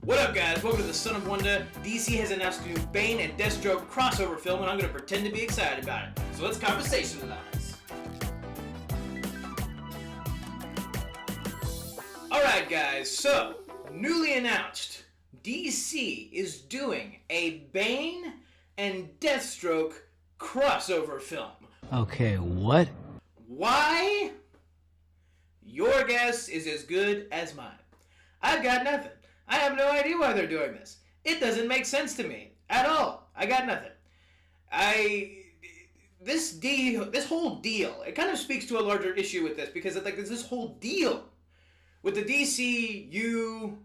What up, guys? Welcome to the Son of Wonder. DC has announced a new Bane and Deathstroke crossover film, and I'm going to pretend to be excited about it. So let's conversationalize. Alright, guys, so, newly announced, DC is doing a Bane and Deathstroke crossover film. Okay, what? Why? Your guess is as good as mine. I've got nothing. I have no idea why they're doing this. It doesn't make sense to me at all. I got nothing. This whole deal, it kind of speaks to a larger issue with this because there's this whole deal with the DCU.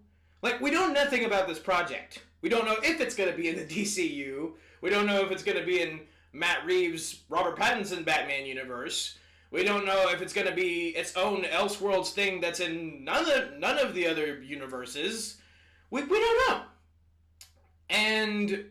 Like, we know nothing about this project. We don't know if it's going to be in the DCU. We don't know if it's going to be in Matt Reeves' Robert Pattinson Batman universe. We don't know if it's going to be its own Elseworlds thing that's in none of the other universes. We don't know. And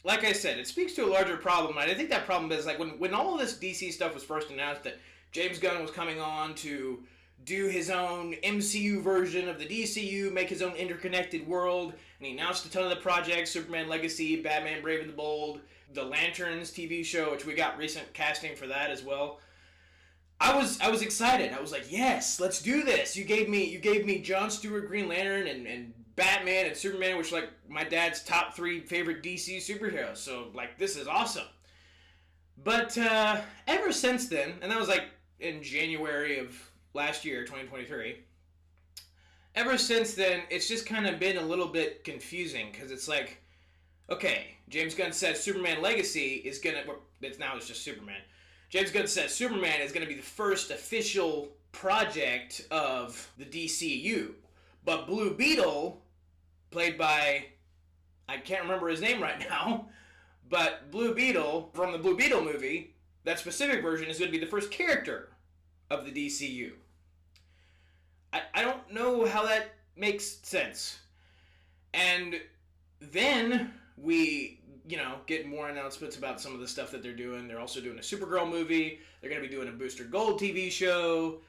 like I said, it speaks to a larger problem. And I think that problem is like when all of this DC stuff was first announced that James Gunn was coming on to do his own MCU version of the DCU, make his own interconnected world, and he announced a ton of the projects, Superman Legacy, Batman Brave and the Bold, the Lanterns TV show, which we got recent casting for that as well. I was excited. I was like, yes, let's do this. You gave me Jon Stewart Green Lantern and Batman and Superman, which are like my dad's top 3 favorite DC superheroes. So like, this is awesome. But ever since then, and that was like in January of last year, 2023. Ever since then, it's just kind of been a little bit confusing because it's like, okay, James Gunn said Superman Legacy is gonna. It's just Superman. James Gunn says Superman is going to be the first official project of the DCU. But Blue Beetle, played by, I can't remember his name right now, but Blue Beetle, from the Blue Beetle movie, that specific version is going to be the first character of the DCU. I don't know how that makes sense. And then we get more announcements about some of the stuff that they're doing. They're also doing a Supergirl movie. They're going to be doing a Booster Gold TV show.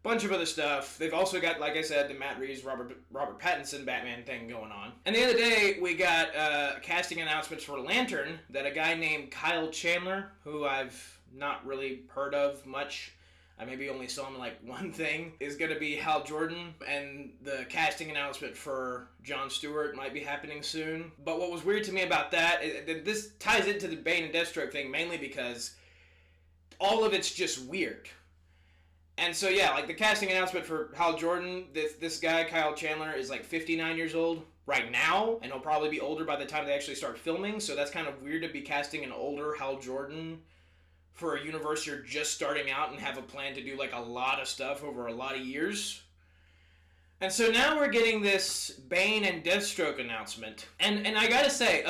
Bunch of other stuff. They've also got, like I said, the Matt Reeves, Robert Pattinson Batman thing going on. And the other day, we got casting announcements for Lantern that a guy named Kyle Chandler, who I've not really heard of much, I maybe only saw him in like one thing, is going to be Hal Jordan, and the casting announcement for Jon Stewart might be happening soon. But what was weird to me about that, this ties into the Bane and Deathstroke thing mainly because all of it's just weird. And so yeah, like the casting announcement for Hal Jordan, this guy, Kyle Chandler, is like 59 years old right now, and he'll probably be older by the time they actually start filming, so that's kind of weird to be casting an older Hal Jordan for a universe you're just starting out and have a plan to do like a lot of stuff over a lot of years. And so now we're getting this Bane and Deathstroke announcement. And I gotta say,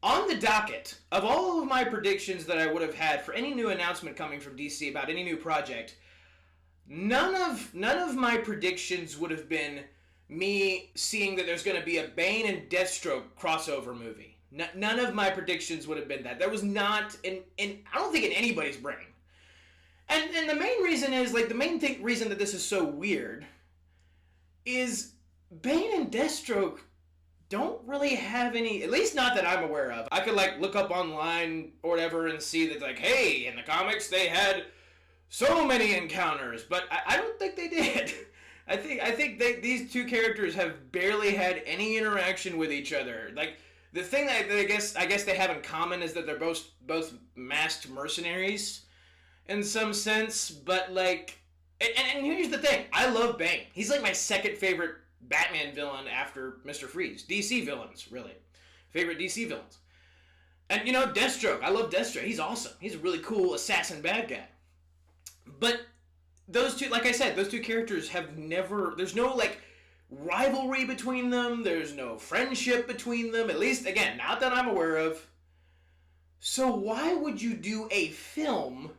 on the docket of all of my predictions that I would have had for any new announcement coming from DC about any new project, none of my predictions would have been me seeing that there's going to be a Bane and Deathstroke crossover movie. None of my predictions would have been that. That was not I don't think in anybody's brain. And the main reason is, like, reason that this is so weird is Bane and Deathstroke don't really have any, at least not that I'm aware of. I could, like, look up online or whatever and see that, like, hey, in the comics they had so many encounters, but I don't think they did. I think these two characters have barely had any interaction with each other. Like, the thing that I guess they have in common is that they're both masked mercenaries in some sense, but like, and here's the thing, I love Bane. He's like my second favorite Batman villain after Mr. Freeze. DC villains, really. Favorite DC villains. And Deathstroke, I love Deathstroke. He's awesome. He's a really cool assassin bad guy. But those two, like I said, those two characters have never, there's no like rivalry between them, there's no friendship between them, at least, again, not that I'm aware of. So why would you do a film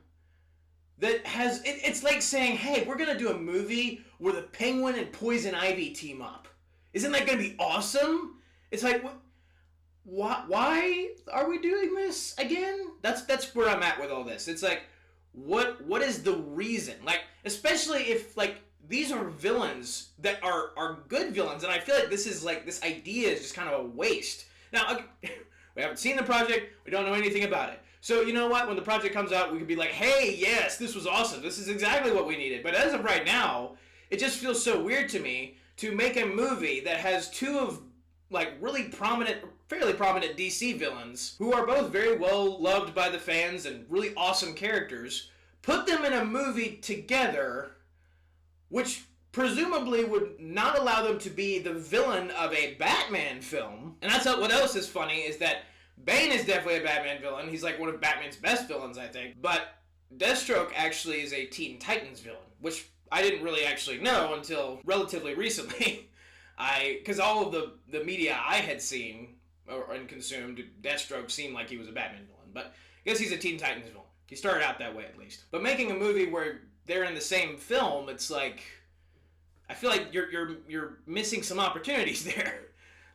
that has, it's like saying, hey, we're gonna do a movie where the Penguin and Poison Ivy team up. Isn't that gonna be awesome? It's like, why are we doing this again? That's where I'm at with all this. It's like, what is the reason? Like, especially if, like, these are villains that are good villains, and I feel like this idea is just kind of a waste. Now, we haven't seen the project, we don't know anything about it. So, you know what? When the project comes out, we could be like, hey, yes, this was awesome. This is exactly what we needed. But as of right now, it just feels so weird to me to make a movie that has two of, like, really prominent, fairly prominent DC villains who are both very well loved by the fans and really awesome characters, put them in a movie together, which presumably would not allow them to be the villain of a Batman film. And that's what else is funny is that Bane is definitely a Batman villain. He's like one of Batman's best villains, I think. But Deathstroke actually is a Teen Titans villain, which I didn't really actually know until relatively recently. Because all of the media I had seen and consumed, Deathstroke seemed like he was a Batman villain. But I guess he's a Teen Titans villain. He started out that way, at least. But making a movie where they're in the same film, it's like, I feel like you're missing some opportunities there.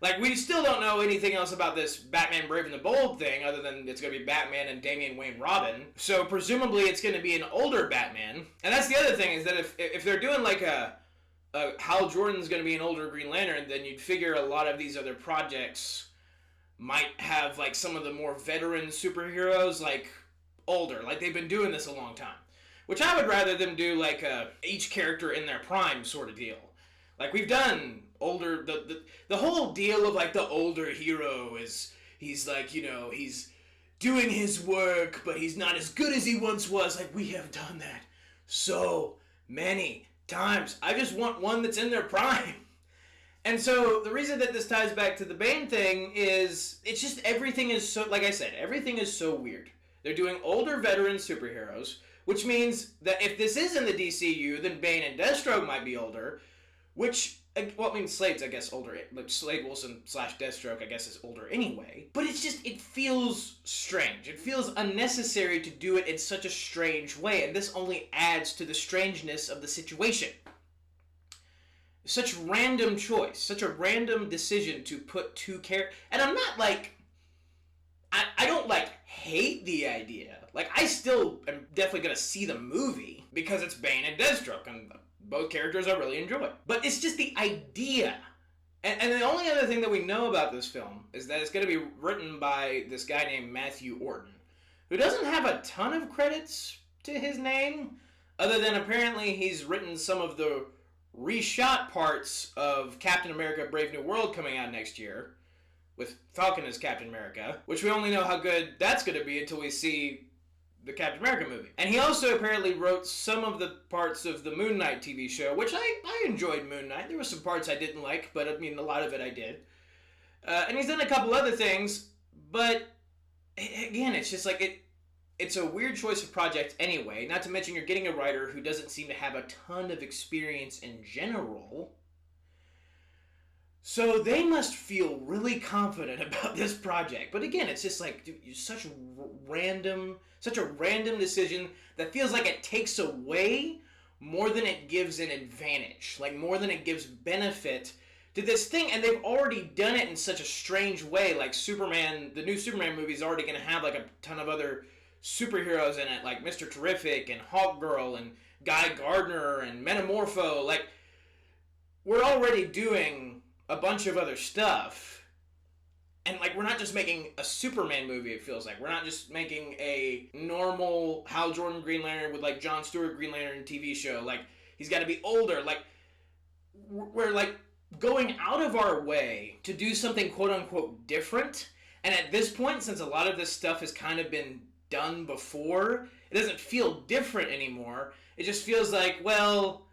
Like, we still don't know anything else about this Batman Brave and the Bold thing, other than it's going to be Batman and Damian Wayne Robin. So, presumably, it's going to be an older Batman. And that's the other thing, is that if they're doing, like, a Hal Jordan's going to be an older Green Lantern, then you'd figure a lot of these other projects might have, like, some of the more veteran superheroes, like, older. Like, they've been doing this a long time. Which I would rather them do, like, each character in their prime sort of deal. Like, we've done older, the whole deal of, like, the older hero is, he's like, you know, he's doing his work, but he's not as good as he once was. Like, we have done that so many times. I just want one that's in their prime. And so, the reason that this ties back to the Bane thing is, it's just, everything is so, like I said, everything is so weird. They're doing older veteran superheroes, which means that if this is in the DCU, then Bane and Deathstroke might be older, which, well, I mean, Slade's, I guess, older. Like, Slade Wilson / Deathstroke, I guess, is older anyway. But it's just, it feels strange. It feels unnecessary to do it in such a strange way, and this only adds to the strangeness of the situation. Such random choice, such a random decision to put two characters, and I'm not, like, I don't, like, hate the idea. Like, I still am definitely gonna see the movie, because it's Bane and Deathstroke, and both characters I really enjoy. But it's just the idea. And the only other thing that we know about this film is that it's going to be written by this guy named Matthew Orton, who doesn't have a ton of credits to his name, other than apparently he's written some of the reshot parts of Captain America Brave New World coming out next year, with Falcon as Captain America, which we only know how good that's going to be until we see the Captain America movie. And he also apparently wrote some of the parts of the Moon Knight TV show, which I enjoyed Moon Knight. There were some parts I didn't like, but I mean, a lot of it I did. And he's done a couple other things, but again, it's just like, it's a weird choice of project anyway, not to mention you're getting a writer who doesn't seem to have a ton of experience in general. So they must feel really confident about this project. But again, it's just like, dude, such a random decision that feels like it takes away more than it gives an advantage. Like, more than it gives benefit to this thing. And they've already done it in such a strange way. Like, Superman, the new Superman movie is already going to have, like, a ton of other superheroes in it. Like Mr. Terrific and Hawkgirl and Guy Gardner and Metamorpho. Like, we're already doing a bunch of other stuff, and like, we're not just making a Superman movie, it feels like. We're not just making a normal Hal Jordan Green Lantern with like Jon Stewart Green Lantern TV show. Like, he's got to be older. Like, we're like going out of our way to do something quote unquote different, and at this point, since a lot of this stuff has kind of been done before, it doesn't feel different anymore. It just feels like, well,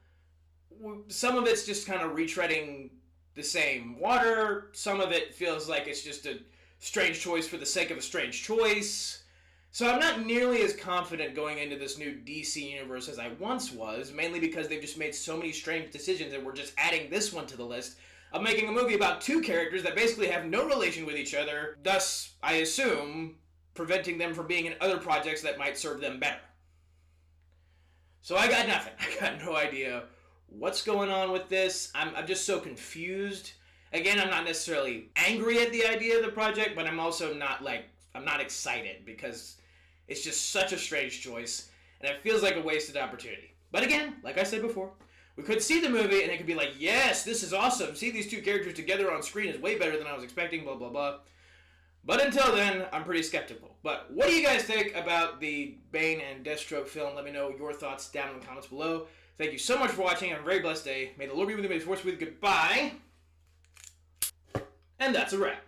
some of it's just kind of retreading the same water. Some of it feels like it's just a strange choice for the sake of a strange choice. So I'm not nearly as confident going into this new DC universe as I once was, mainly because they've just made so many strange decisions, and we're just adding this one to the list of making a movie about two characters that basically have no relation with each other, thus, I assume, preventing them from being in other projects that might serve them better. So I got nothing. I got no idea what's going on with this. I'm just so confused. Again, I'm not necessarily angry at the idea of the project, but I'm also not like, I'm not excited because it's just such a strange choice, and it feels like a wasted opportunity. But again, like I said before, we could see the movie and it could be like, yes, this is awesome. See these two characters together on screen is way better than I was expecting, blah, blah, blah. But until then, I'm pretty skeptical. But what do you guys think about the Bane and Deathstroke film? Let me know your thoughts down in the comments below. Thank you so much for watching. Have a very blessed day. May the Lord be with you. May the Force be with you. Goodbye. And that's a wrap.